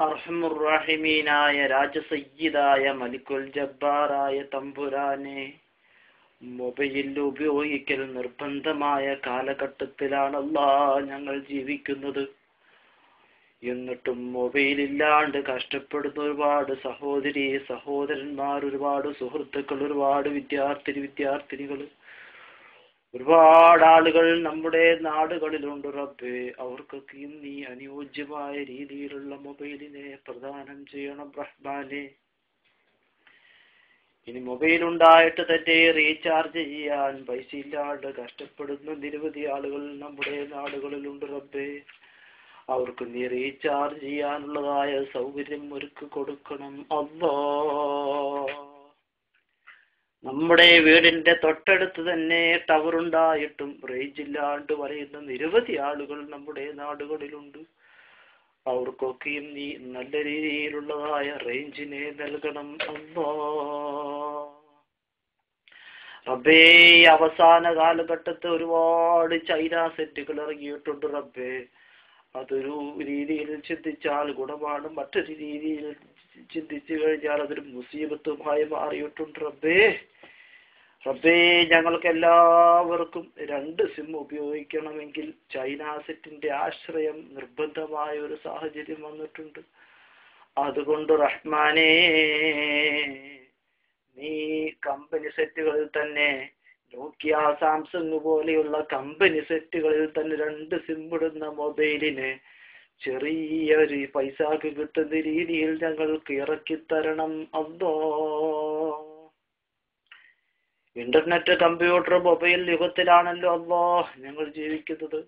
അർഹമുർറഹിമീനായ രാജസയ്യിദായ മലിക്കുൽ ജബ്ബാറായ തമ്പുരാനെ, മൊബൈൽ ഉപയോഗിക്കൽ നിർബന്ധമായ കാലഘട്ടത്തിലാണല്ലാ ഞങ്ങൾ ജീവിക്കുന്നത്. എന്നിട്ടും മൊബൈൽ ഇല്ലാണ്ട് കഷ്ടപ്പെടുന്ന ഒരുപാട് സഹോദരി സഹോദരന്മാർ, ഒരുപാട് സുഹൃത്തുക്കൾ, ഒരുപാട് വിദ്യാർത്ഥിനികൾ, ഒരുപാട് ആളുകൾ നമ്മുടെ നാടുകളിലുണ്ട് റബ്ബേ. അവർക്കൊക്കെയും നീ അനുയോജ്യമായ രീതിയിലുള്ള മൊബൈലിനെ പ്രദാനം ചെയ്യണം റഹ്മാനെ. ഇനി മൊബൈൽ ഉണ്ടായിട്ട് തന്നെ റീചാർജ് ചെയ്യാൻ പൈസ ഇല്ലാണ്ട് കഷ്ടപ്പെടുന്ന നിരവധി ആളുകൾ നമ്മുടെ നാടുകളിലുണ്ട് റബ്ബേ. അവർക്ക് നീ റീചാർജ് ചെയ്യാനുള്ളതായ സൗകര്യം ഒരുക്കി കൊടുക്കണം അല്ലാഹ്. നമ്മുടെ വീടിന്റെ തൊട്ടടുത്ത് തന്നെ ടവർ ഉണ്ടായിട്ടും റേഞ്ച് ഇല്ലാണ്ട് പറയുന്ന നിരവധി ആളുകൾ നമ്മുടെ നാടുകളിലുണ്ട്. അവർക്കൊക്കെയും നീ നല്ല രീതിയിലുള്ളതായ റേഞ്ചിനെ നൽകണം അല്ലാഹ്. റബ്ബേ, അവസാന കാലഘട്ടത്തിൽ ഒരുപാട് ചൈന സെറ്റുകൾ ഇറങ്ങിയിട്ടുണ്ട് റബ്ബേ. അതൊരു രീതിയിൽ ചിന്തിച്ചാൽ ഗുണമാണ്, മറ്റൊരു രീതിയിൽ ചിന്തിച്ചു കഴിഞ്ഞാൽ അതൊരു മുസീബത്തുമായി മാറിയിട്ടുണ്ട് റബ്ബേ. റബ്ബേ, ഞങ്ങൾക്ക് എല്ലാവർക്കും 2 സിം ഉപയോഗിക്കണമെങ്കിൽ ചൈന സെറ്റിന്റെ ആശ്രയം നിർബന്ധമായ ഒരു സാഹചര്യം വന്നിട്ടുണ്ട്. അതുകൊണ്ട് റഹ്മാനേ, നീ കമ്പനി സെറ്റുകളിൽ തന്നെ, നോക്കിയ സാംസങ് പോലെയുള്ള കമ്പനി സെറ്റുകളിൽ തന്നെ 2 സിം ഇടുന്ന മൊബൈലിന് ചെറിയൊരു പൈസക്ക് കിട്ടുന്ന രീതിയിൽ ഞങ്ങൾക്ക് ഇറക്കി തരണം അല്ലാഹ്. ഇന്റർനെറ്റ്, കമ്പ്യൂട്ടർ, മൊബൈൽ യുഗത്തിലാണല്ലോ അല്ലാഹ് ഞങ്ങൾ ജീവിക്കുന്നത്.